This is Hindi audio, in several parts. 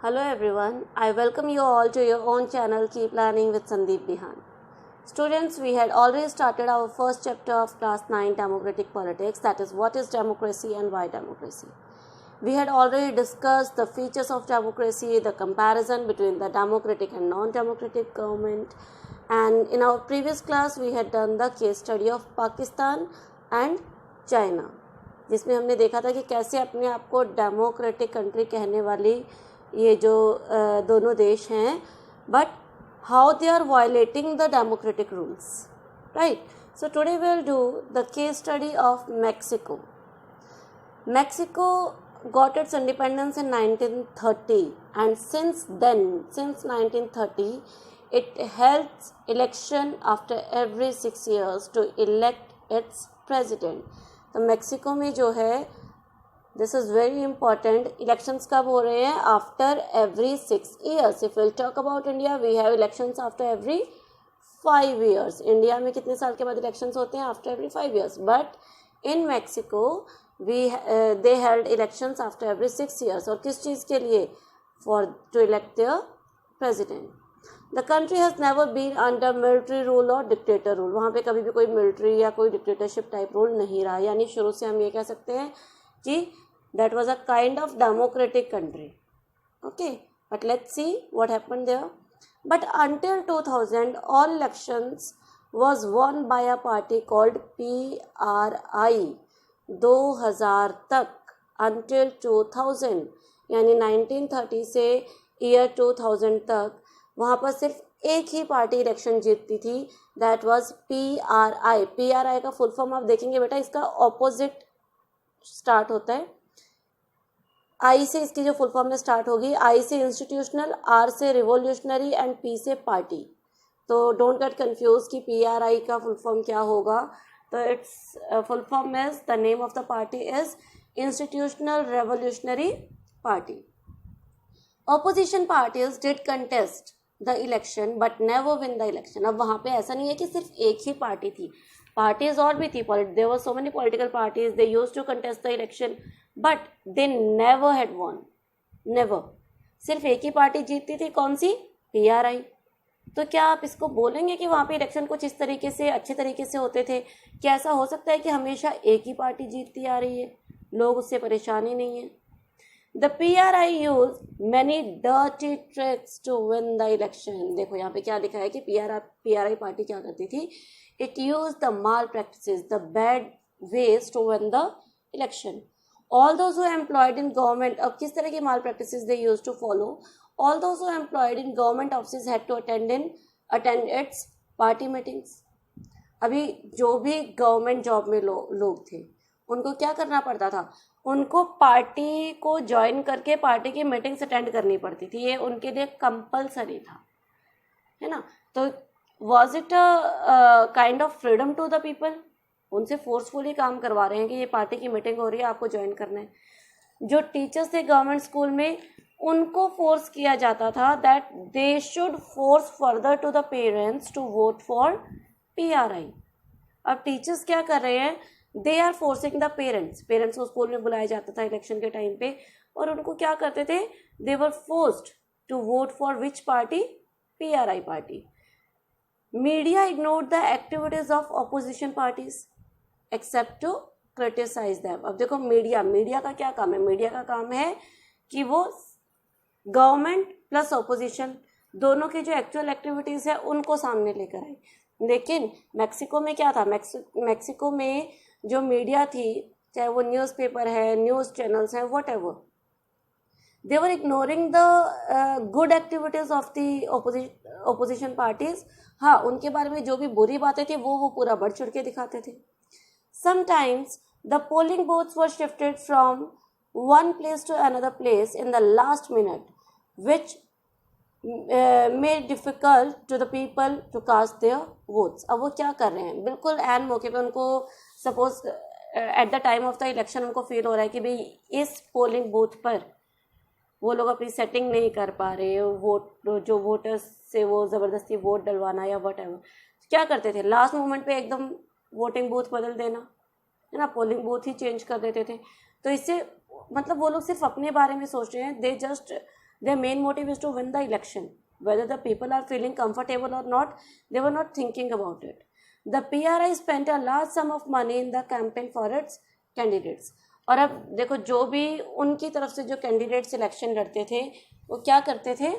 Hello everyone, I welcome you all to your own channel Keep Learning with Sandeep Bihan. Students, we had already started our first chapter of class 9 democratic politics, that is what is democracy and why democracy. We had already discussed the features of democracy, the comparison between the democratic and non-democratic government, and in our previous class we had done the case study of Pakistan and China, जिसमें हमने देखा था कि कैसे अपने आप को डेमोक्रेटिक कंट्री कहने वाली ये जो दोनों देश हैं, but how they are violating the democratic rules, right. So today we will do the case study of Mexico. Mexico got its independence in 1930, and since 1930 it held election after every 6 years to elect its president. तो मैक्सिको में जो है, this is very important, elections कब हो रहे हैं? After every 6 years. If will talk about India, we have elections after every 5 years. India में कितने साल के बाद इलेक्शंस होते हैं? After every 5 years. But in Mexico they held elections after every 6 years. और किस चीज़ के लिए? to elect their president. The country has never been under military rule or dictator rule. वहाँ पे कभी भी कोई military या कोई dictatorship type rule नहीं रहा, यानी शुरू से हम ये कह सकते हैं कि that was a kind of democratic country. Okay, but let's see what happened there. But until 2000, all elections was won by a party called PRI. 2000 तक, until 2000 यानी 1930 से ईयर 2000 तक वहाँ पर सिर्फ एक ही पार्टी इलेक्शन जीतती थी, दैट वाज PRI. PRI का फुल फॉर्म आप देखेंगे बेटा, इसका ऑपोजिट स्टार्ट होता है. आई से इसकी जो फुल फॉर्म में स्टार्ट होगी, आई से इंस्टीट्यूशनल, आर से रिवोल्यूशनरी एंड पी से पार्टी. तो डोंट गेट कंफ्यूज कि PRI का फुल फॉर्म क्या होगा. तो it's full form is, the name of the party is Institutional Revolutionary Party. Opposition parties did contest the election but never win the election. अब वहाँ पे ऐसा नहीं है कि सिर्फ एक ही पार्टी थी, पार्टीज और भी थी. there were so many political parties, they used to contest the election but they never had won. never. सिर्फ एक ही पार्टी जीतती थी, कौन सी? PRI. तो क्या आप इसको बोलेंगे कि वहाँ पे इलेक्शन कुछ इस तरीके से अच्छे तरीके से होते थे? क्या ऐसा हो सकता है कि हमेशा एक ही पार्टी जीतती आ रही है, लोग उससे परेशान ही नहीं है? The PRI use many dirty tricks to win the election. देखो यहाँ पे क्या लिखा है कि PRI पार्टी क्या करती थी? It use the malpractices, the bad ways to win the election. All those who employed in government, अब किस तरह की malpractices they use to follow? All those who employed in government offices had to attend its party meetings. अभी जो भी गवर्नमेंट जॉब में लोग थे, उनको क्या करना पड़ता था? उनको पार्टी को ज्वाइन करके पार्टी की मीटिंग्स अटेंड करनी पड़ती थी. ये उनके लिए कंपलसरी था, है ना. तो was it a kind of freedom to the people? उनसे फोर्सफुली काम करवा रहे हैं कि ये पार्टी की मीटिंग हो रही है, आपको ज्वाइन करना है. जो टीचर्स थे गवर्नमेंट स्कूल में, उनको फोर्स किया जाता था that they should force further to the parents to vote for PRI. अब टीचर्स क्या कर रहे हैं? They are forcing the parents को स्कूल में बुलाया जाता था इलेक्शन के टाइम पे, और उनको क्या करते थे? They were forced to vote for which party? PRI party. Media ignored the activities of opposition parties except to criticise them. अब देखो मीडिया का क्या काम है? मीडिया का काम है कि वो गवर्नमेंट प्लस ऑपोजिशन दोनों की जो एक्चुअल एक्टिविटीज है उनको सामने लेकर आई. लेकिन मैक्सिको में क्या था? मैक्सिको में जो मीडिया थी, चाहे वो न्यूज़पेपर है, न्यूज़ चैनल्स हैं, what ever, they were ignoring the good activities of the opposition parties. हाँ, उनके बारे में जो भी बुरी बातें थी वो पूरा बढ़ चढ़ के दिखाते थे. Sometimes the polling booths were shifted from one place to another place in the last minute, which made difficult to the people to cast their votes. अब वो क्या कर रहे हैं? बिल्कुल एन मौके पे उनको suppose at the time of the election उनको फील हो रहा है कि भाई इस पोलिंग बूथ पर वो लोग अपनी सेटिंग नहीं कर पा रहे, जो वोटर्स से वो ज़बरदस्ती वोट डलवाना या वट एवर. क्या करते थे? लास्ट मोमेंट पे एकदम वोटिंग बूथ बदल देना, है ना, पोलिंग बूथ ही चेंज कर देते थे. तो इससे मतलब वो लोग सिर्फ अपने बारे में सोच रहे हैं, they just their main motive is to win the election. Whether the people are feeling comfortable or not, they were not thinking about it. The PRI spent a large sum of money in the campaign for its candidates. और अब देखो, जो भी उनकी तरफ से जो कैंडिडेट्स इलेक्शन लड़ते थे वो क्या करते थे,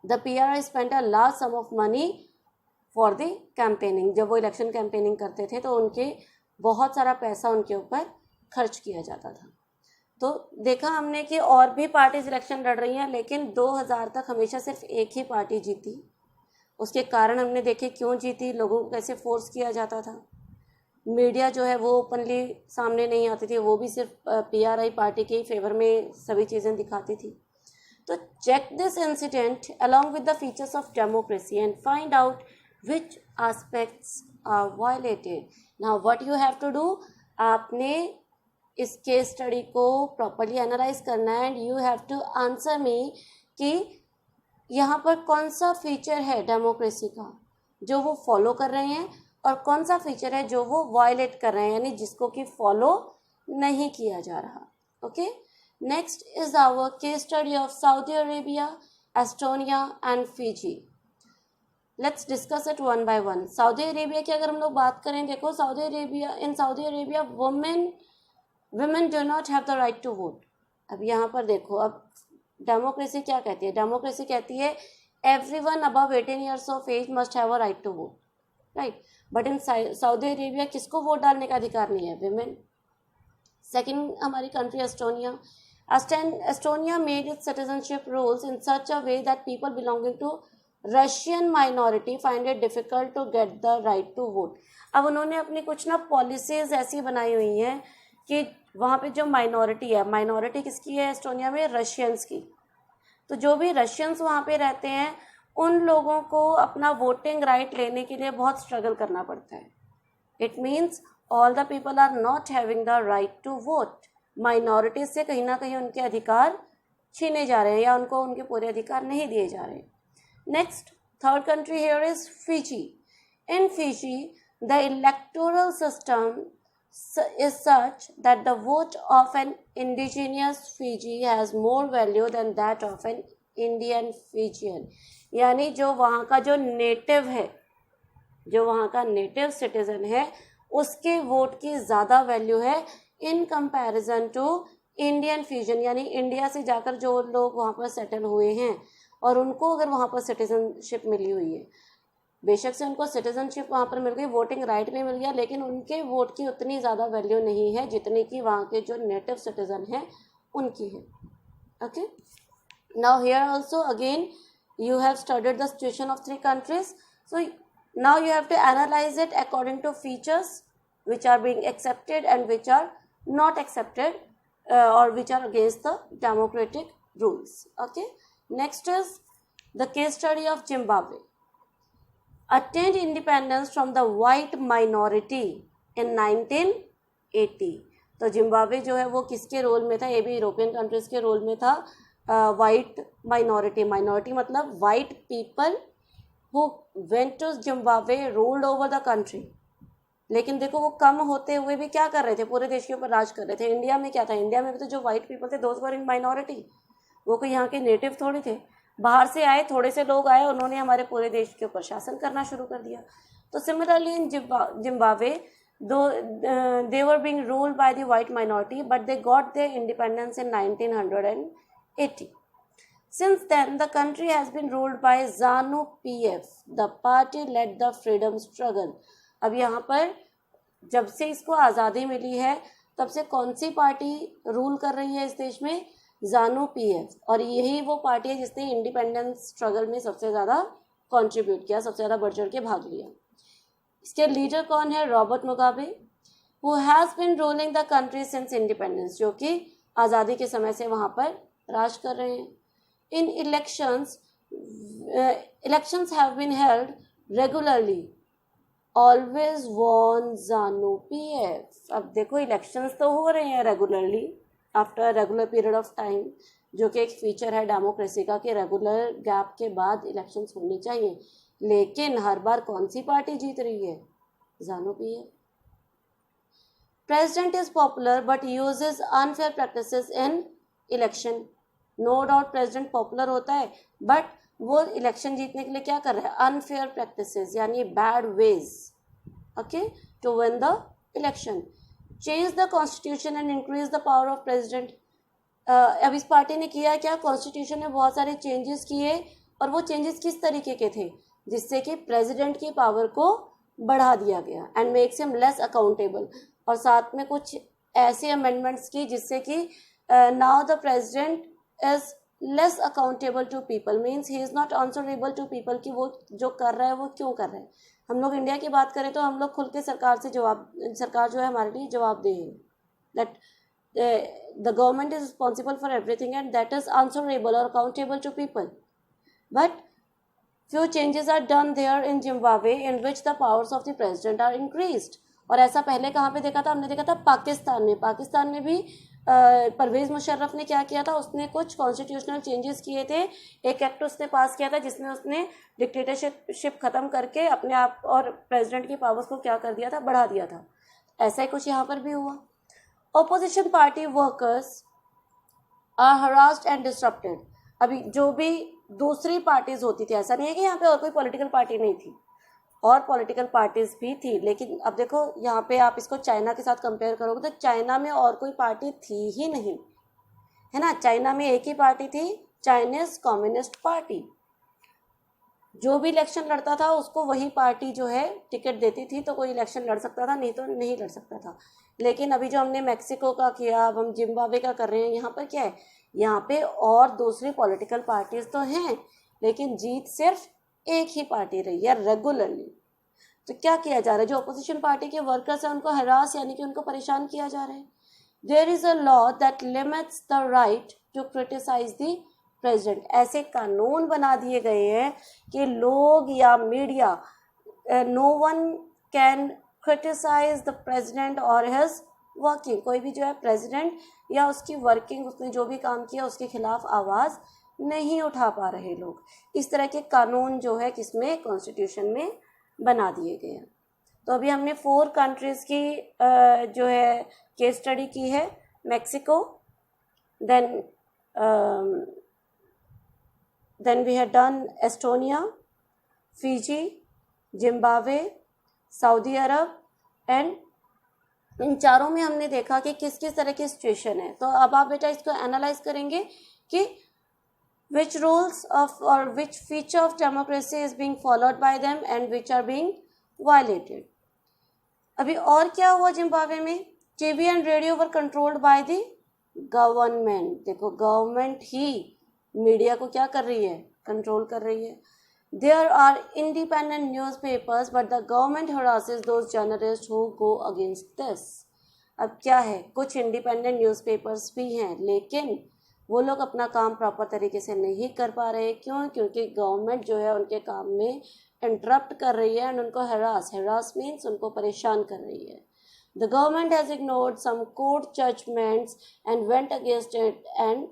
the PRI spent a large sum of money for the campaigning. जब वो इलेक्शन कैंपेनिंग करते थे तो उनके बहुत सारा पैसा उनके ऊपर खर्च किया जाता था. तो देखा हमने कि और भी पार्टीज इलेक्शन लड़ रही हैं, लेकिन 2000 तक हमेशा सिर्फ एक ही पार्टी जीती. उसके कारण हमने देखे क्यों जीती, लोगों को कैसे फोर्स किया जाता था. मीडिया जो है वो ओपनली सामने नहीं आती थी, वो भी सिर्फ PRI पार्टी के फेवर में सभी चीज़ें दिखाती थी. तो check this incident along with the features of democracy and find out which aspects are violated. Now what you have to do, आपने इस केस स्टडी को प्रॉपरली एनालाइज करना है and you have to answer me कि यहाँ पर कौन सा फीचर है डेमोक्रेसी का जो वो फॉलो कर रहे हैं और कौन सा फीचर है जो वो वायलेट कर रहे हैं, यानी जिसको कि फॉलो नहीं किया जा रहा. Okay, next is our case study of Saudi Arabia, Estonia and Fiji. Let's discuss it one by one. Saudi Arabia की अगर हम लोग बात करें, देखो in Saudi Arabia women do not have the right to vote. अब यहाँ पर देखो, अब डेमोक्रेसी क्या कहती है, डेमोक्रेसी कहती है everyone above 18 years of age must have a right to vote, right? But in Saudi Arabia किसको वोट डालने का अधिकार नहीं है, women. सेकेंड हमारी country Estonia. Estonia made its citizenship rules in such a way that people belonging to Russian minority find it difficult to get the right to vote. अब उन्होंने अपनी कुछ ना पॉलिसीज ऐसी बनाई हुई हैं कि वहाँ पे जो माइनॉरिटी है, माइनॉरिटी किसकी है एस्टोनिया में, रशियंस की. तो जो भी रशियंस वहाँ पे रहते हैं उन लोगों को अपना वोटिंग राइट लेने के लिए बहुत स्ट्रगल करना पड़ता है. It means all the people are not having the right to vote. Minorities से कहीं ना कहीं उनके अधिकार छीने जा रहे हैं या उनको उनके पूरे अधिकार नहीं दिए जा रहे. Next, third country here is Fiji. In Fiji the electoral system is such that the vote of an indigenous Fiji has more value than that of an Indian Fijian. यानी जो वहाँ का जो नेटिव है, जो वहाँ का नेटिव सिटीजन है, उसके वोट की ज़्यादा वैल्यू है in comparison to Indian fusion. यानी इंडिया से जाकर जो लोग वहाँ पर सेटल हुए हैं और उनको अगर वहाँ पर सिटीजनशिप मिली हुई है, बेशक से उनको सिटीजनशिप वहाँ पर मिल गई, वोटिंग राइट भी मिल गया, लेकिन उनके वोट की उतनी ज़्यादा वैल्यू नहीं है जितनी कि वहाँ के जो नेटिव सिटीजन हैं उनकी है. Okay, now here also again you have studied the situation of 3 countries. So now you have to analyse it according to features which are being accepted and which are not accepted और which are against the democratic rules. Okay, next is the case study of Zimbabwe. Attained independence from the white minority in 1980. तो जिम्बाब्वे जो है वो किसके रोल में था, ये भी यूरोपियन कंट्रीज के रोल में था. वाइट माइनॉरिटी, माइनॉरिटी मतलब white people who went to Zimbabwe ruled over the country. लेकिन देखो वो कम होते हुए भी क्या कर रहे थे, पूरे देश के ऊपर राज कर रहे थे. इंडिया में क्या था, इंडिया में भी तो जो वाइट पीपल थे दोज वर इन माइनॉरिटी. वो कोई यहाँ के नेटिव थोड़ी थे, बाहर से आए, थोड़े से लोग आए, उन्होंने हमारे पूरे देश के ऊपर शासन करना शुरू कर दिया. तो similarly in Zimbabwe they were being ruled by the white minority, but they got their independence in 1980. Since then, the country has been ruled by ZANU-PF. The party led the freedom struggle. अब यहाँ पर जब से इसको आज़ादी मिली है तब से कौन सी पार्टी रूल कर रही है इस देश में, ZANU-PF. और यही वो पार्टी है जिसने इंडिपेंडेंस स्ट्रगल में सबसे ज़्यादा कंट्रीब्यूट किया, सबसे ज़्यादा बढ़ चढ़ के भाग लिया. इसके लीडर कौन है, Robert Mugabe, who has been ruling the country since independence, जो कि आज़ादी के समय से वहाँ पर राज कर रहे हैं. In elections have been held regularly, always won ZANU-PF. अब देखो इलेक्शंस तो हो रहे हैं regularly after regular period of time, जो कि एक फीचर है डेमोक्रेसी का कि रेगुलर गैप के बाद इलेक्शंस होनी चाहिए. लेकिन हर बार कौन सी पार्टी जीत रही है, ZANU-PF. President is popular but uses unfair practices in election. No doubt president popular होता है, बट वो इलेक्शन जीतने के लिए क्या कर रहा है, अनफेयर प्रैक्टिसेस यानी bad ways, okay, to win the election. Change the constitution and increase the power of president. अब इस पार्टी ने किया क्या, कॉन्स्टिट्यूशन में बहुत सारे चेंजेस किए, और वो चेंजेस किस तरीके के थे, जिससे कि प्रेसिडेंट की पावर को बढ़ा दिया गया, and makes him less accountable, और साथ में कुछ ऐसे अमेंडमेंट्स की जिससे कि now the president is less accountable to people, means he is not answerable to people, कि वो जो कर रहा है वो क्यों कर रहा है। हम लोग इंडिया की बात करें तो हम लोग खुल के सरकार से सरकार जो है हमारे लिए जवाबदेह है, that the government is responsible for everything and that is answerable or accountable to people. But few changes are done there in Zimbabwe in which the powers of the president are increased. और ऐसा पहले कहाँ पे देखा था, हमने देखा था पाकिस्तान में। पाकिस्तान में भी परवेज मुशर्रफ ने क्या किया था, उसने कुछ कॉन्स्टिट्यूशनल चेंजेस किए थे, एक एक्ट उसने पास किया था जिसमें उसने डिक्टेटरशिप खत्म करके अपने आप और प्रेसिडेंट की पावर्स को क्या कर दिया था, बढ़ा दिया था। ऐसा ही कुछ यहाँ पर भी हुआ। Opposition party workers are harassed and disrupted। अभी जो भी दूसरी पार्टीज होती थी, ऐसा नहीं है कि यहाँ पे और कोई पॉलिटिकल पार्टी नहीं थी, और पॉलिटिकल पार्टीज भी थी, लेकिन अब देखो यहाँ पे आप इसको चाइना के साथ कंपेयर करोगे तो चाइना में और कोई पार्टी थी ही नहीं, है ना। चाइना में एक ही पार्टी थी, चाइनीज कम्युनिस्ट पार्टी। जो भी इलेक्शन लड़ता था उसको वही पार्टी जो है टिकट देती थी, तो कोई इलेक्शन लड़ सकता था, नहीं तो नहीं लड़ सकता था। लेकिन अभी जो हमने मैक्सिको का किया, अब हम जिम्बाब्वे का कर रहे हैं, यहाँ पर क्या है, यहाँ पे और दूसरी पॉलिटिकल पार्टीज तो हैं, लेकिन जीत सिर्फ एक ही पार्टी रही है रेगुलरली। तो क्या किया जा रहा है, जो अपोजिशन पार्टी के वर्कर्स हैं उनको हरास यानी कि उनको परेशान किया जा रहा है। There is a law that limits the right to criticise the president. ऐसे कानून बना दिए गए हैं कि लोग या media, no one can criticise the president और हिज वर्किंग। कोई भी जो है प्रेसिडेंट या उसकी वर्किंग, उसने जो भी काम किया उसके खिलाफ आवाज़ नहीं उठा पा रहे लोग। इस तरह के कानून जो है किसमें, कॉन्स्टिट्यूशन में बना दिए गए हैं। तो अभी हमने 4 कंट्रीज़ की जो है केस स्टडी की है, Mexico, then we had done Estonia, Fiji, Zimbabwe, Saudi Arab, and in चारों में हमने देखा कि किस किस तरह की सिचुएशन है। तो अब आप बेटा इसको एनालाइज करेंगे कि which rules of or which feature of democracy is being followed by them and which are being violated। अभी और क्या हुआ जिम्बाब्वे में, TV and radio were controlled by the government. देखो गवर्नमेंट ही मीडिया को क्या कर रही है, कंट्रोल कर रही है। There are independent newspapers but the government harasses those journalist who go against this. अब क्या है, कुछ इंडिपेंडेंट न्यूज़पेपर्स भी हैं लेकिन वो लोग अपना काम प्रॉपर तरीके से नहीं कर पा रहे। क्यों? क्योंकि गवर्नमेंट जो है उनके काम में इंटरप्ट कर रही है एंड उनको हरास मीन्स उनको परेशान कर रही है। The government has ignored some court judgements and went against it and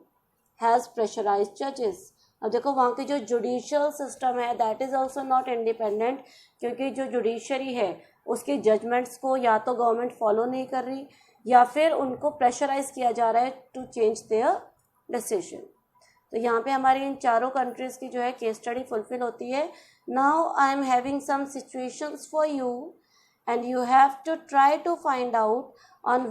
has pressurised जजेस। अब देखो वहाँ की जो जुडिशियल सिस्टम है that is also not independent, क्योंकि जो जुडिशरी है उसके जजमेंट्स को या तो गवर्नमेंट फॉलो नहीं कर रही या फिर उनको प्रेशराइज किया जा रहा है टू चेंज देयर डिसीजन। तो यहाँ पे हमारी इन चारों कंट्रीज़ की जो है केस स्टडी फुलफिल होती है। Now I am having some situations for you and you have to try to find out on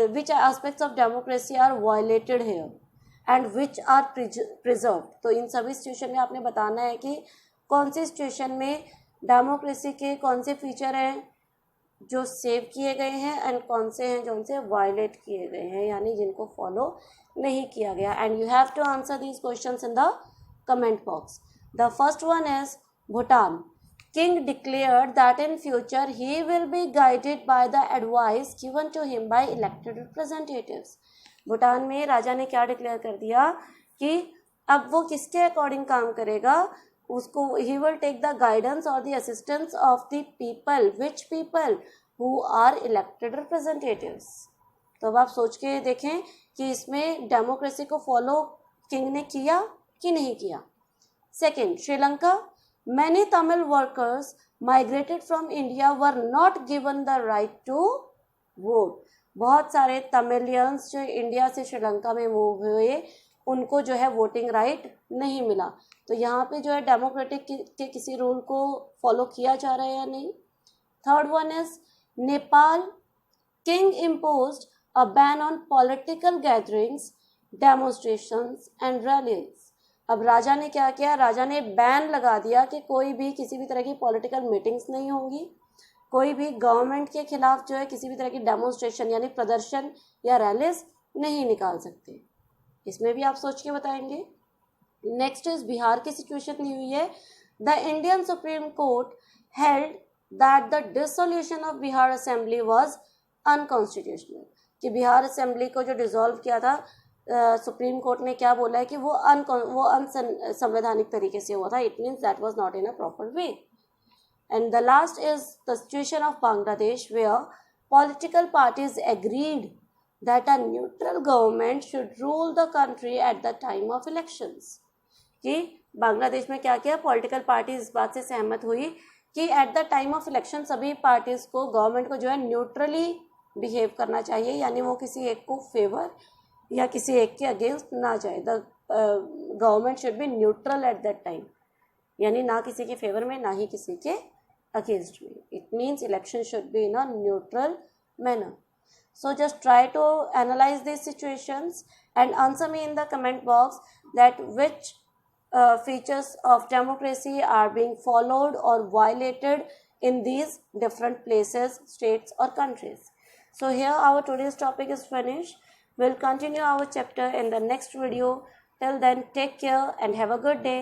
which aspects of democracy are violated here and which are preserved। तो इन सभी सिचुएशन में आपने बताना है कि कौन सी सिचुएशन में डेमोक्रेसी के कौन से फीचर हैं जो सेव किए गए हैं एंड कौन से हैं जो उनसे वायलेट किए गए हैं, यानी जिनको फॉलो नहीं किया गया। And you have to answer these questions in the comment box. The first one is Bhutan. King declared that in future he will be guided by the advice given to him by elected representatives। Bhutan में राजा ने क्या डिक्लेयर कर दिया कि अब वो किसके अकॉर्डिंग काम करेगा, उसको he will take the guidance or the assistance of the people, which people who are elected representatives। तो अब आप सोच के देखें कि इसमें डेमोक्रेसी को फॉलो किंग ने किया कि नहीं किया। Second, Sri Lanka. Many Tamil workers migrated from India were not given the right to vote। बहुत सारे तमिलियंस जो इंडिया से श्रीलंका में मूव हुए उनको जो है वोटिंग राइट नहीं मिला। तो यहाँ पे जो है डेमोक्रेटिक के किसी रूल को फॉलो किया जा रहा है या नहीं। Third one is Nepal king imposed a ban on political gatherings, demonstrations and rallies. अब राजा ने क्या किया, राजा ने बैन लगा दिया कि कोई भी किसी भी तरह की पॉलिटिकल मीटिंग्स नहीं होंगी, कोई भी गवर्नमेंट के खिलाफ जो है किसी भी तरह की डेमोन्स्ट्रेशन यानी प्रदर्शन या रैलीज नहीं निकाल सकते। इसमें भी आप सोच के बताएंगे। नेक्स्ट इज बिहार की सिचुएशन ली हुई है। The Indian supreme court held that the dissolution of Bihar assembly was unconstitutional, कि बिहार असेंबली को जो डिसॉल्व किया था सुप्रीम कोर्ट ने क्या बोला है कि वो अनसंवैधानिक तरीके से हुआ था। It means that was not in a proper way. And the last is the situation of Bangladesh, where political parties agreed that a neutral government should rule the country at the time of elections. कि बांग्लादेश में क्या किया, पॉलिटिकल पार्टीज इस बात से सहमत हुई कि at the time of election सभी पार्टीज को, गवर्नमेंट को जो है न्यूट्रली बिहेव करना चाहिए, यानी वो किसी एक को फेवर या किसी एक के अगेंस्ट ना जाए। The government should be neutral at that time, यानी ना किसी के फेवर में ना ही किसी के against me. It means election should be in a neutral manner. So just try to analyze these situations and answer me in the comment box that which features of democracy are being followed or violated in these different places, states or countries. So here our today's topic is finished. We'll continue our chapter in the next video. Till then, take care and have a good day.